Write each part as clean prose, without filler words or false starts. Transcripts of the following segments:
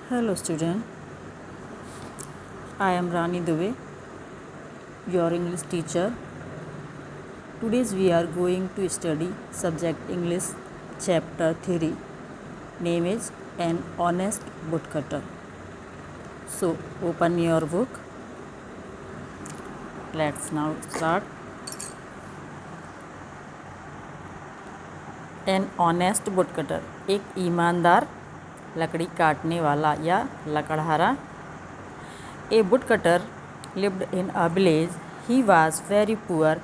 Hello student, I am Rani Dubey, your English teacher. Today we are going to study subject English chapter 3. Name is An Honest Woodcutter. So open your book. Let's now start. An honest woodcutter, एक ईमानदार लकड़ी काटने वाला या लकड़हारा. A woodcutter lived in a village. He was very poor,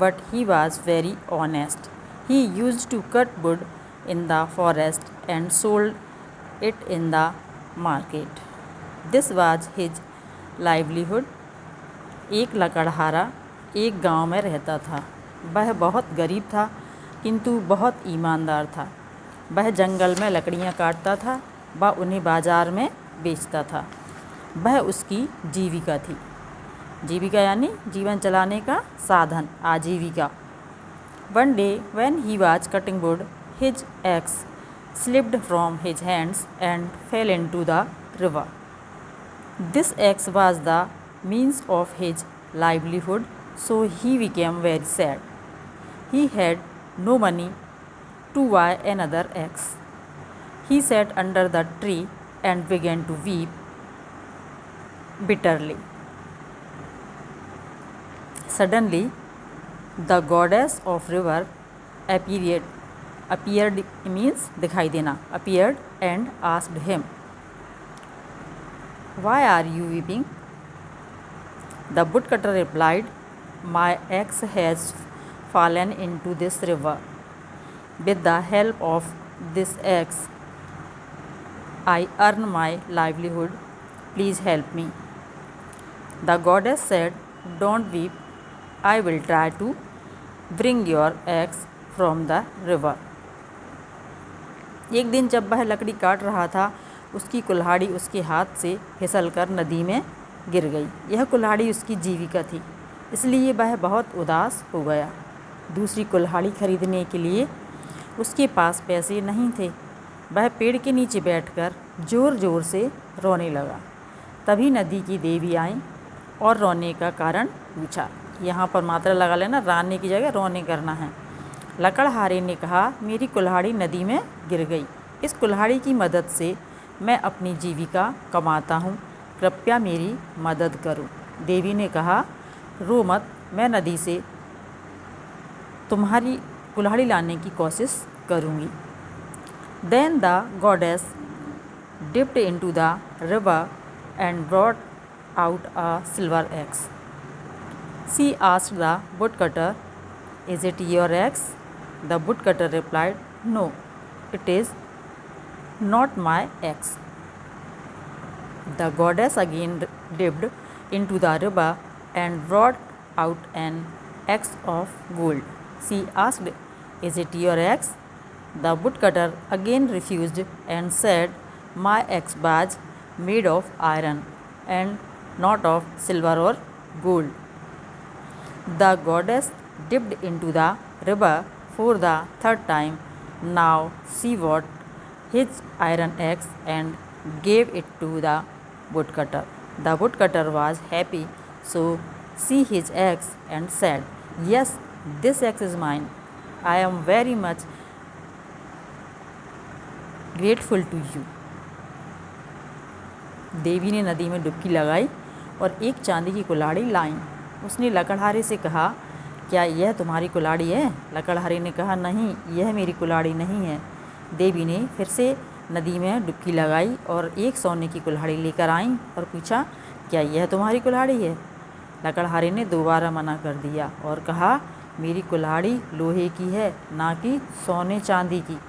but he was very honest. He used to cut wood in the forest and sold it in the market. This was his livelihood. एक लकड़हारा एक गांव में रहता था. वह बहुत गरीब था किंतु बहुत ईमानदार था. वह जंगल में लकड़ियां काटता था, वह उन्हें बाज़ार में बेचता था. वह उसकी जीविका थी. जीविका यानी जीवन चलाने का साधन, आजीविका. One day when he was cutting wood, his axe slipped from his hands and fell into the river. This axe was the means of his livelihood, so he became very sad. He had no money to buy another axe. He sat under the tree and began to weep bitterly. Suddenly, the goddess of river appeared means दिखाई देना, appeared and asked him, "Why are you weeping?" The woodcutter replied, "My axe has fallen into this river. With the help of this axe, I earn my livelihood. Please help me." The goddess said, "Don't weep. I will try to bring your axe from the river." एक दिन जब वह लकड़ी काट रहा था, उसकी कुल्हाड़ी उसके हाथ से फिसलकर नदी में गिर गई. यह कुल्हाड़ी उसकी जीविका थी, इसलिए वह बहुत उदास हो गया. दूसरी कुल्हाड़ी खरीदने के लिए उसके पास पैसे नहीं थे. वह पेड़ के नीचे बैठकर ज़ोर ज़ोर से रोने लगा. तभी नदी की देवी आईं और रोने का कारण पूछा. यहाँ पर मात्रा लगा लेना, राने की जगह रोने करना है. लकड़हारे ने कहा, मेरी कुल्हाड़ी नदी में गिर गई. इस कुल्हाड़ी की मदद से मैं अपनी जीविका कमाता हूँ. कृपया मेरी मदद करो. देवी ने कहा, रो मत, मैं नदी से तुम्हारी कुल्हाड़ी लाने की कोशिश करूँगी. Then the goddess dipped into the river and brought out a silver axe. She asked the woodcutter, "Is it your axe?" The woodcutter replied, "No, it is not my axe." The goddess again dipped into the river and brought out an axe of gold. She asked, "Is it your axe?" The woodcutter again refused and said, "My axe was made of iron and not of silver or gold." The goddess dipped into the river for the third time. Now she brought his iron axe and gave it to the woodcutter. The woodcutter was happy, so see his axe and said, "Yes, this axe is mine. I am very much grateful to you." देवी ने नदी में डुबकी लगाई और एक चांदी की कुल्हाड़ी लाई. उसने लकड़हारे से कहा, क्या यह तुम्हारी कुल्हाड़ी है? लकड़हारे ने कहा, नहीं, यह मेरी कुल्हाड़ी नहीं है. देवी ने फिर से नदी में डुबकी लगाई और एक सोने की कुल्हाड़ी लेकर आई और पूछा, क्या यह तुम्हारी कुल्हाड़ी है? लकड़हारे ने दोबारा मना कर दिया और कहा, मेरी कुल्हाड़ी लोहे की है, ना कि सोने चांदी की.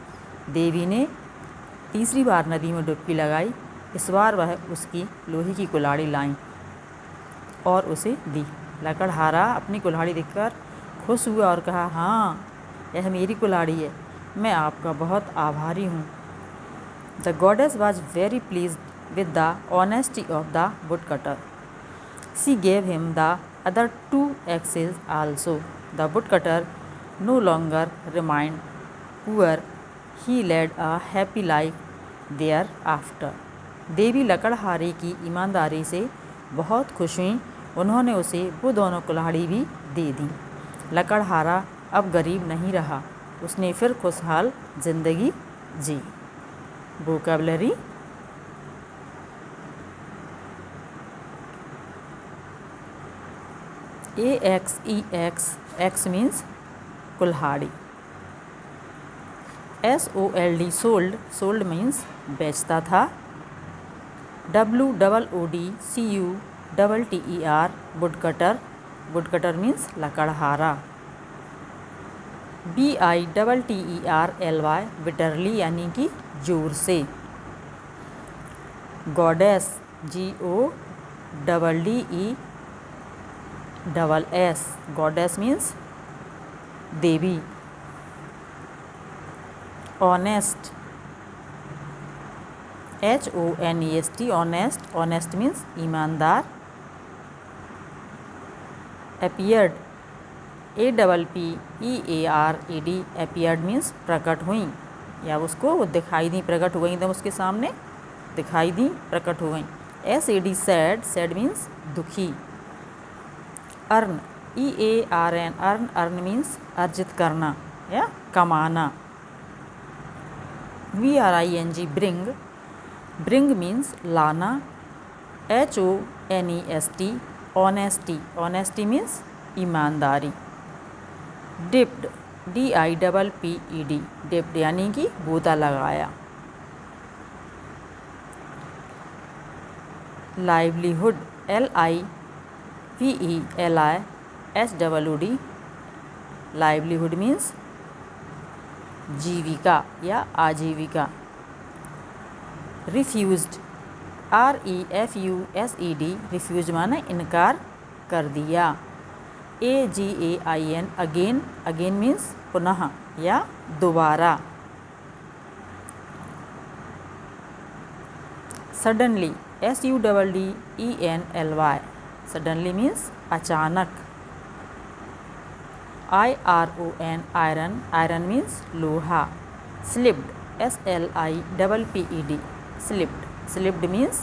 देवी ने तीसरी बार नदी में डुबकी लगाई. इस बार वह उसकी लोहे की कुल्हाड़ी लाई और उसे दी. लकड़हारा अपनी कुल्हाड़ी देखकर खुश हुआ और कहा, हाँ, यह मेरी कुल्हाड़ी है. मैं आपका बहुत आभारी हूँ. The goddess was very pleased with the honesty of the woodcutter. She gave him the other 2 axes also. The woodcutter no longer remained poor. He led a happy life thereafter. देवी लकड़हारे की ईमानदारी से बहुत खुश हुई। उन्होंने उसे वो दोनों कुल्हाड़ी भी दे दी। लकड़हारा अब गरीब नहीं रहा। उसने फिर खुशहाल जिंदगी जी। वोकैबुलरी AXEX मीन्स कुल्हाड़ी। SOLD सोल्ड मीन्स बेचता था। WOODCUTTER वुडकटर मीन्स लकड़हारा। BITTERLY बिटरली यानी कि जोर से। गॉडेस GODDESS गॉडेस मीन्स देवी। ऑनेस्ट HONEST ऑनेस्ट मीन्स ईमानदार। अपीयर्ड APPEARED अपीयर्ड मीन्स प्रकट हुई या उसको वो दिखाई दी, प्रकट हो गई, एकदम उसके सामने दिखाई दी, प्रकट हो गई। SAD सैड मीन्स दुखी। अर्न EARN अर्न मीन्स अर्जित करना या कमाना। BRING ब्रिंग मीन्स लाना। HONEST ऑनेस्टी मीन्स ईमानदारी। डिप्ड DIPPED डिप्ड यानी कि गोता लगाया। लाइवलीहुड LIVELIHOOD लाइवलीहुड मीन्स जीविका या आजीविका। रिफ्यूज्ड REFUSED रिफ्यूज माने इनकार कर दिया। AGAIN अगेन मीन्स पुनः या दोबारा। सडनली SUDDENLY सडनली मीन्स अचानक। आयरन मीन्स लोहा। स्लिप्ड SLIPPED स्लिप्ड मीन्स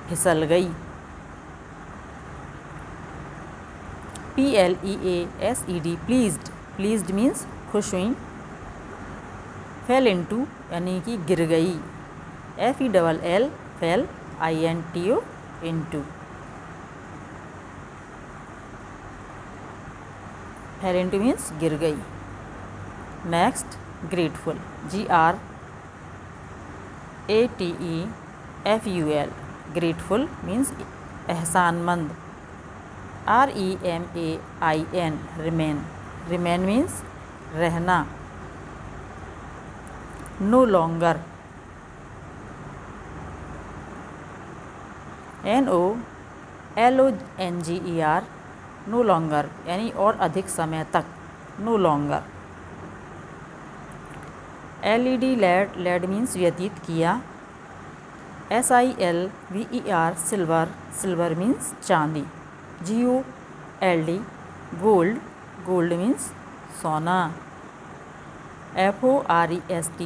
फिसल गई। PLEASED प्लीज्ड मीन्स खुश हुई। फेल इनटू यानी कि गिर गई। FELL fell INTO into. Fell into means गिर गई। Next grateful GRATEFUL grateful means एहसानमंद। REMAIN रिमेन मीन्स रहना। No longer NOLONGER no longer यानी और अधिक समय तक, no longer. LED led means व्यतीत किया। SILVER सिल्वर मीन्स चांदी। GOLD गोल्ड मीन्स सोना। FOREST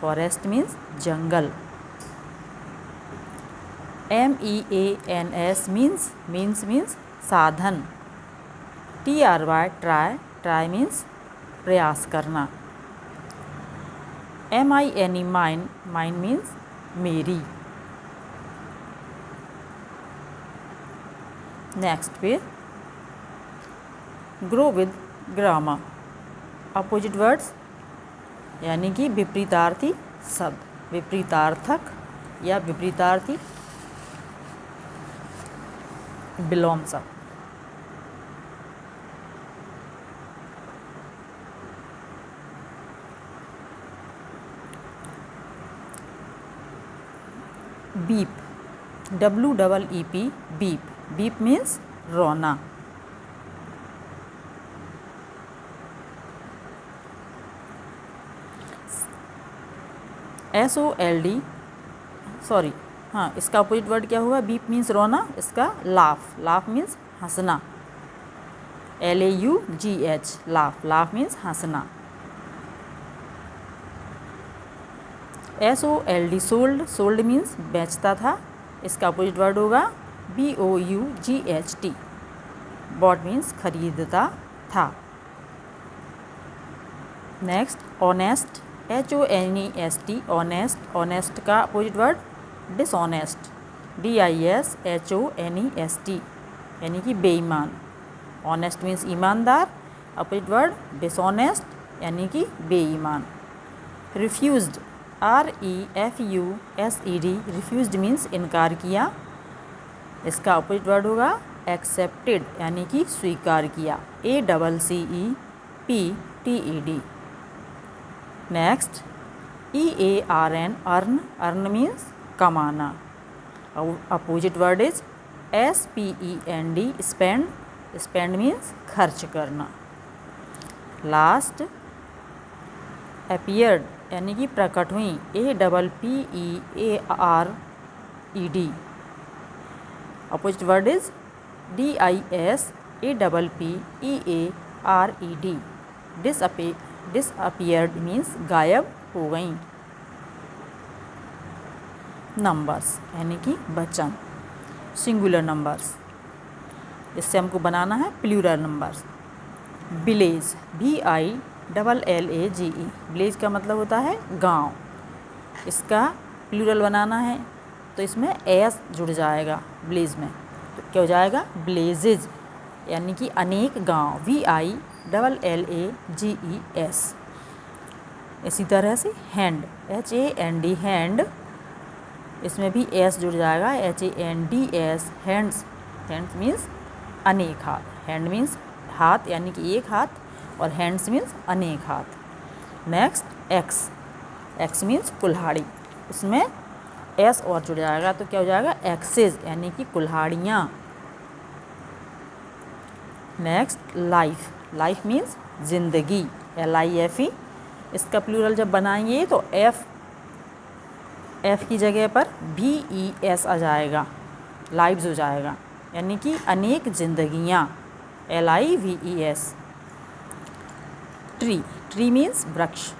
फॉरेस्ट मीन्स जंगल। MEANS मीन्स साधन। TRY ट्राई मीन्स प्रयास करना। MINE माइन मीन्स मेरी। नेक्स्ट पे grow with grammar opposite words यानी कि विपरीतार्थी शब्द, विपरीतार्थक या विपरीतार्थी विलोम शब्द। बीप WEEP बीप मीन्स रोना। SOLD इसका अपोजिट वर्ड क्या हुआ? बीप मीन्स रोना, इसका लाफ मीन्स हंसना। LAUGH लाफ मीन्स हंसना। SOLD सोल्ड, सोल्ड मीन्स बेचता था, इसका अपोजिट वर्ड होगा BOUGHT, बॉट मीन्स खरीदता था। Next honest, HONEST, honest, honest का अपोजिट वर्ड डिसऑनेस्ट, DISHONEST, यानी कि बेईमान। ऑनेस्ट मीन्स ईमानदार, अपोजिट वर्ड डिसऑनेस्ट यानी कि बेईमान। रिफ्यूज्ड, REFUSED, रिफ्यूज्ड मीन्स इनकार किया, इसका अपोजिट वर्ड होगा एक्सेप्टेड यानी कि स्वीकार किया, ACCEPTED। Next EARN, earn, earn means कमाना, opposite word is SPEND, spend, spend means खर्च करना। लास्ट अपीयर्ड यानी कि प्रकट हुई, APPEARED, opposite word is DISAPPEARED, disappeared means गायब हो गई। नंबर्स यानी कि वचन, सिंगुलर नंबर्स, इससे हमको बनाना है plural numbers. Village, VILLAGE, village का मतलब होता है गांव, इसका प्लूरल बनाना है तो इसमें एस जुड़ जाएगा विलेज में, तो क्या हो जाएगा विलेजेज, यानी कि अनेक गांव, VILLAGES। इसी तरह से हैंड, HAND, हैंड, इसमें भी एस जुड़ जाएगा, HANDS, हैंड्स, हैंड्स मीन्स अनेक हाथ, हैंड मीन्स हाथ यानी कि एक हाथ, और हैंड्स मीन्स अनेक हाथ। नेक्स्ट एक्स, एक्स मीन्स कुल्हाड़ी, इसमें एस और जुड़ जाएगा तो क्या हो जाएगा एक्सेस यानी कि कुल्हाड़ियाँ। नेक्स्ट लाइफ, लाइफ मीन्स जिंदगी, LIFE, इसका प्लूरल जब बनाएंगे तो एफ की जगह पर VES आ जाएगा, लाइव्स हो जाएगा, यानी कि अनेक जिंदगियाँ, LIVES। ट्री, ट्री मीन्स वृक्ष,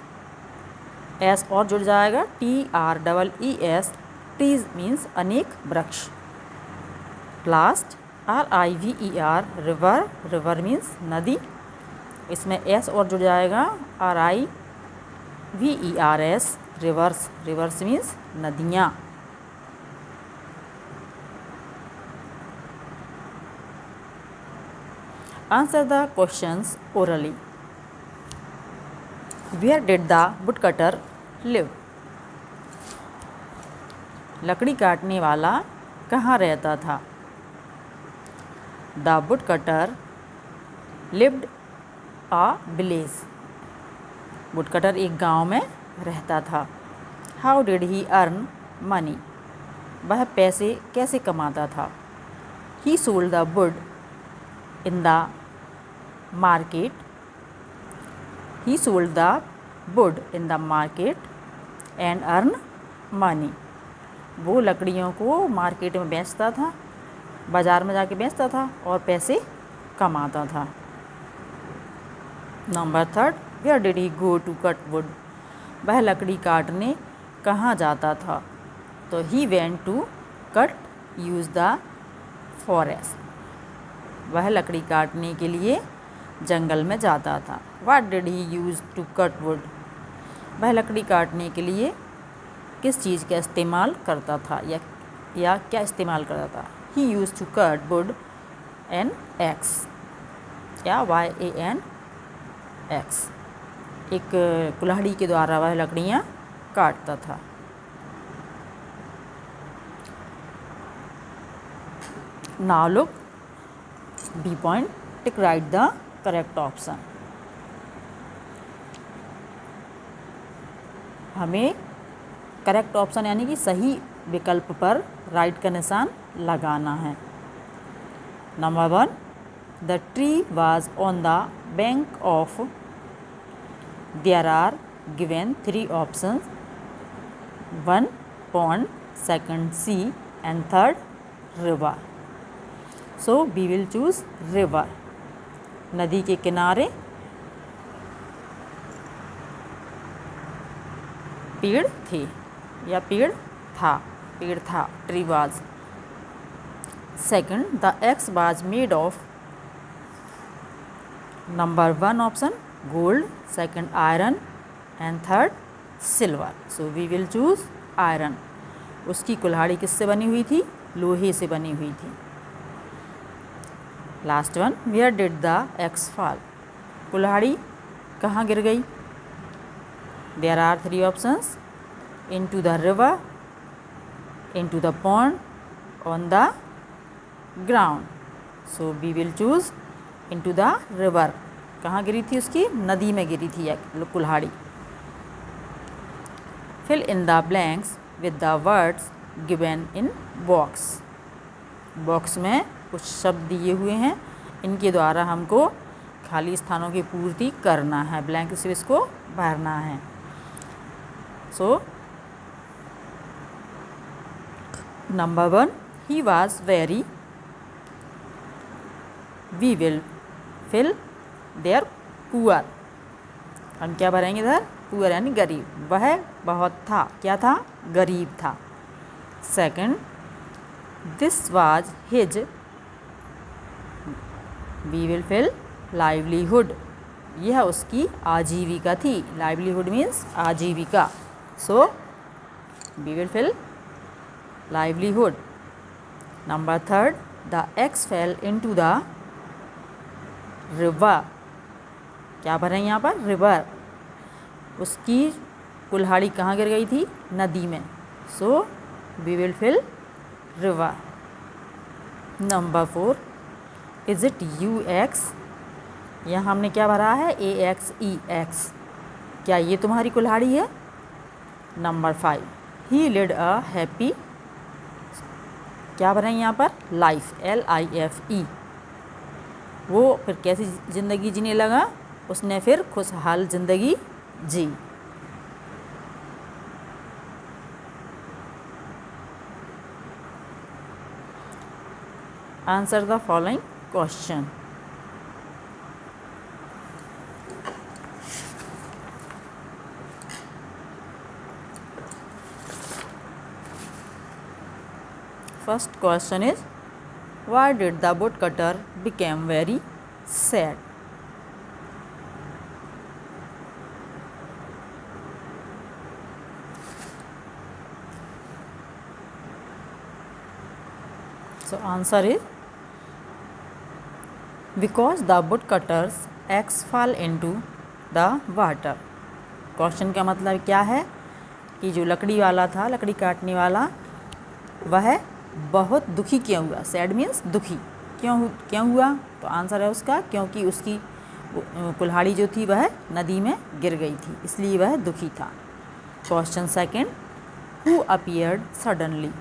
एस और जुड़ जाएगा, TREES, ट्रीज मीन्स अनेक वृक्ष। Last RIVER, river, river means नदी, इसमें एस और जुड़ जाएगा, RIVERS, रिवर्स, रिवर्स मीन्स नदियाँ। Answer the questions orally. Where did the woodcutter live, लकड़ी काटने वाला कहाँ रहता था। The woodcutter lived a village, woodcutter एक गांव में रहता था। How did he earn money, वह पैसे कैसे कमाता था। ही sold the wood in the market, he sold the wood in the market and earn money, वो लकड़ियों को मार्केट में बेचता था, बाज़ार में जाके बेचता था और पैसे कमाता था। Number 3, where did he go to cut wood, वह लकड़ी काटने कहाँ जाता था। तो he went to cut use the forest, वह लकड़ी काटने के लिए जंगल में जाता था। What did he use to cut wood, वह लकड़ी काटने के लिए किस चीज़ का इस्तेमाल करता था या क्या इस्तेमाल करता था। He use to cut wood an axe या YANX, एक कुल्हाड़ी के द्वारा वह लकड़ियाँ काटता था। Now look B point, tick right the correct option. हमें करेक्ट ऑप्शन यानी कि सही विकल्प पर राइट का निशान लगाना है। Number 1, the tree was on the bank of, there are given 3 options, 1 pond, 2nd sea and 3rd river. So we will choose river, नदी के किनारे पेड़ थे। या पेड़ था, tree was. Second, the axe was made of number 1 option gold, second iron and third silver. So we will choose iron. उसकी कुल्हाड़ी किससे बनी हुई थी? लोहे से बनी हुई थी। Last one, where did the axe fall? कुल्हाड़ी कहाँ गिर गई? There are 3 options, into the river, into the pond, on the ground. So we will choose into the river. कहाँ गिरी थी उसकी? नदी में गिरी थी कुल्हाड़ी। Fill in the blanks with the words given in box. Box में कुछ शब्द दिए हुए हैं, इनके द्वारा हमको खाली स्थानों की पूर्ति करना है, ब्लैंक स्पेस को भरना है। So number 1, he was very, we will fill there poor. हम क्या भरेंगे इधर? पुअर यानी गरीब। वह बहुत था, क्या था? गरीब था। Second, this was his, we will fill livelihood. यह उसकी आजीविका थी। लाइवलीहुड मीन्स आजीविका। So we will fill livelihood. Number 3, the axe fell into the river. क्या भरें यहाँ पर? रिवर। उसकी कुल्हाड़ी कहाँ गिर गई थी? नदी में। So we will fill river. Number 4, is it you axe? यहाँ हमने क्या भरा है? AXEX। क्या ये तुम्हारी कुल्हाड़ी है? Number 5, he led a happy, क्या भरें यहाँ पर? Life, LIFE। वो फिर कैसी ज़िंदगी जीने लगा? उसने फिर खुशहाल ज़िंदगी जी। Answer the following question. First question is, why did the woodcutter become very sad? So answer is, because the woodcutter's axe fell into the water. Question का मतलब क्या है कि जो लकड़ी वाला था, लकड़ी काटने वाला, वह बहुत दुखी क्यों हुआ? सैड मीन्स दुखी। क्यों हुआ? तो आंसर है उसका, क्योंकि उसकी कुल्हाड़ी जो थी वह नदी में गिर गई थी, इसलिए वह दुखी था। Question second, who appeared suddenly?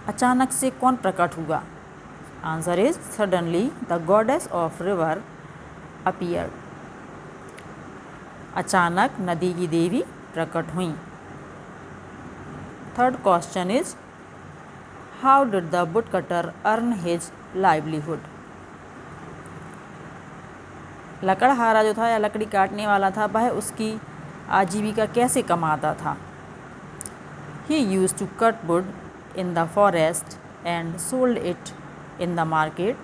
अचानक से कौन प्रकट हुआ? Answer is suddenly the goddess of river appeared. अचानक नदी की देवी प्रकट हुई। Third question is, how did the woodcutter earn his livelihood? लकड़हारा जो था या लकड़ी काटने वाला था, वह उसकी आजीविका कैसे कमाता था? He used to cut wood in the forest and sold it in the market,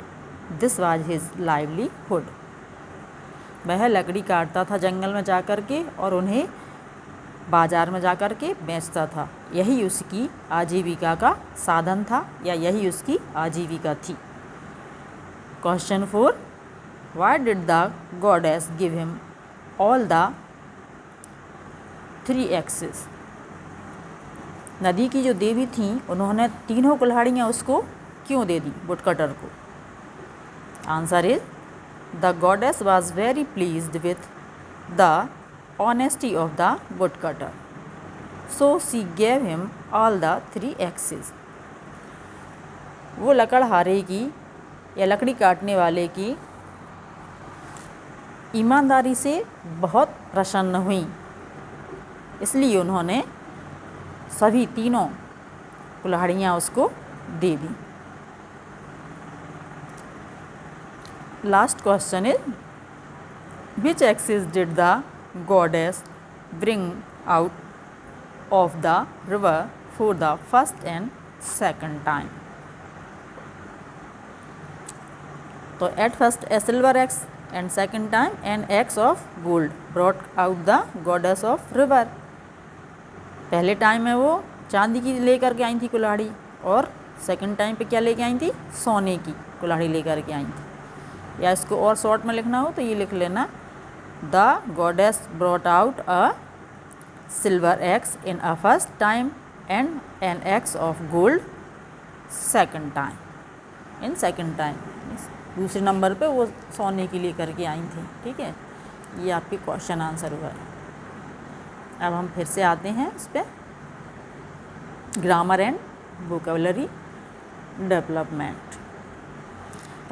this was his livelihood. वह लकड़ी काटता था जंगल में जाकर के और उन्हें बाजार में जाकर के बेचता था। यही उसकी आजीविका का साधन था या यही उसकी आजीविका थी। Question 4, why did the goddess give him all the 3 axes? नदी की जो देवी थी, उन्होंने तीनों कुल्हाड़ियाँ उसको क्यों दे दी, वुडकटर को? Answer is, the goddess was very pleased with the honesty of the woodcutter, so she gave him all the 3 axes. वो लकड़हारे की या लकड़ी काटने वाले की ईमानदारी से बहुत प्रसन्न हुई, इसलिए उन्होंने सभी तीनों कुल्हाड़ियाँ उसको दे दी। Last question is, which axes did the goddess bring out of the river for the first and second time. तो at first a silver axe and second time an axe of gold brought out the goddess of river. पहले time में वो चांदी की लेकर के आई थी कुल्हाड़ी, और सेकंड टाइम पे क्या लेके आई थी? सोने की कुल्हाड़ी लेकर के आई थी। या इसको और शॉर्ट में लिखना हो तो ये लिख लेना, the goddess brought out a silver axe in a first time and an axe of gold second time. In second time दूसरे नंबर पे वो सोने की लेकर के आई थी। ठीक है, ये आपके क्वेश्चन आंसर हुआ है। अब हम फिर से आते हैं इस पर, grammar and vocabulary development.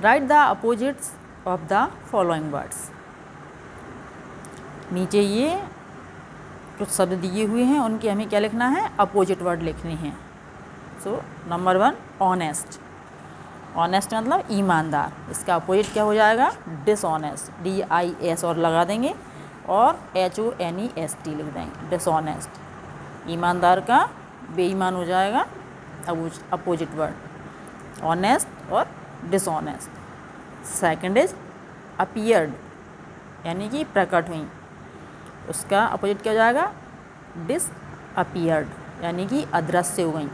Right the opposites of the following words. नीचे ये कुछ शब्द दिए हुए हैं, उनके हमें क्या लिखना है? अपोजिट वर्ड लिखने हैं। सो नंबर 1 ऑनेस्ट। ऑनेस्ट मतलब ईमानदार, इसका अपोजिट क्या हो जाएगा? डिसऑनेस्ट। DIS और लगा देंगे और HONEST लिख देंगे, डिसऑनेस्ट। ईमानदार का बेईमान हो जाएगा अपोजिट वर्ड, ऑनेस्ट और डिसऑनेस्ट। सेकंड इज अपीयर्ड, यानी कि प्रकट हुई, उसका अपोजिट क्या हो जाएगा? डिसअपीयर्ड, यानी कि अदृश्य हो गई,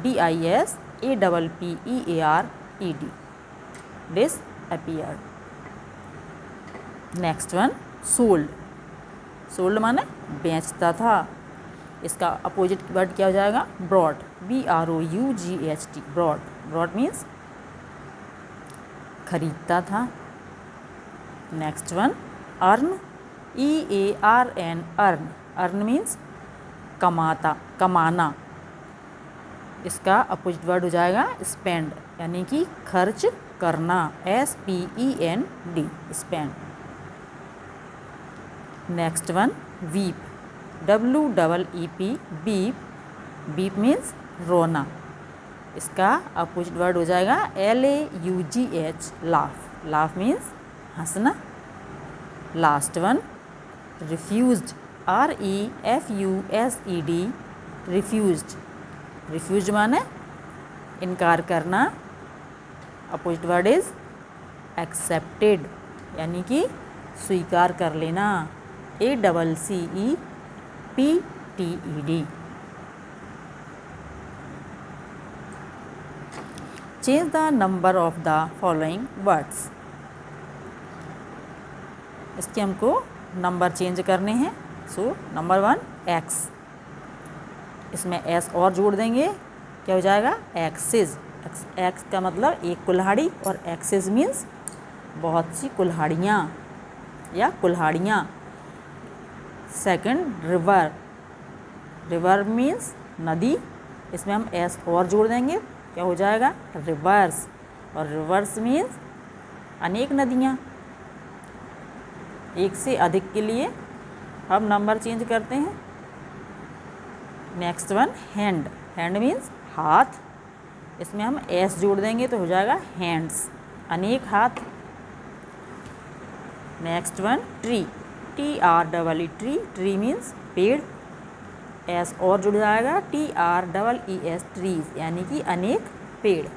DISAPPEARED, disappeared. Next one sold. Sold माने बेचता था, इसका अपोजिट वर्ड क्या हो जाएगा? Brought, BROUGHT, brought. Brought means खरीदता था। Next one earn, EARN, earn. Earn means कमाता, कमाना, इसका अपोजिट वर्ड हो जाएगा स्पेंड, यानी कि खर्च करना, SPEND, spend. Next one weep, WEEP, weep. Weep means रोना, इसका अपोजिट वर्ड हो जाएगा LAUGH, लाफ। लाफ मीन्स हंसना। Last one refused, REFUSED, refused. Refuse माने इनकार करना, अपोजिट वर्ड इज एक्सेप्टेड, यानी कि स्वीकार कर लेना, ACCEPTED। Change the number of the following words. इसके हमको नंबर चेंज करने हैं। सो नंबर 1 एक्स, इसमें एस और जोड़ देंगे, क्या हो जाएगा? एक्सिस। एक्स का मतलब एक कुल्हाड़ी, और एक्सिस मीन्स बहुत सी कुल्हाड़ियाँ या कुल्हाड़ियाँ। सेकंड रिवर, रिवर मीन्स नदी, इसमें हम एस और जोड़ देंगे, क्या हो जाएगा? रिवर्स। और रिवर्स मीन्स अनेक नदियाँ, एक से अधिक के लिए हम नंबर चेंज करते हैं। Next one hand, hand means हाथ, इसमें हम एस जोड़ देंगे तो हो जाएगा हैंड्स, अनेक हाथ। Next one tree, TREE, tree. Tree means पेड़, एस और जुड़ जाएगा, TREES, ट्रीज, यानी कि अनेक पेड़।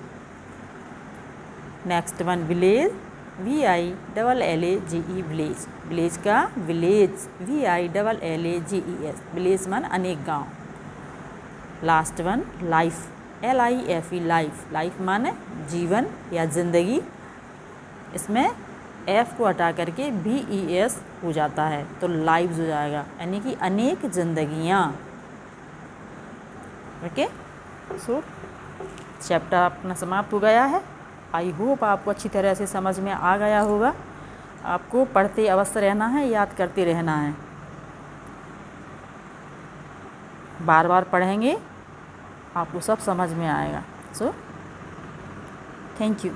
Next one village, VILLAGE, village. Village का विलेज, VILLAGES, विलेज मान अनेक गांव। Last one life, LIFE, life. Life माने जीवन या जिंदगी, इसमें F को हटा करके VES हो जाता है तो लाइव्स हो जाएगा, यानी कि अनेक जिंदगियाँ। ओके, सो चैप्टर अपना समाप्त हो गया है। आई होप आपको अच्छी तरह से समझ में आ गया होगा। आपको पढ़ते अवश्य रहना है, याद करते रहना है, बार बार पढ़ेंगे आपको सब समझ में आएगा। So thank you.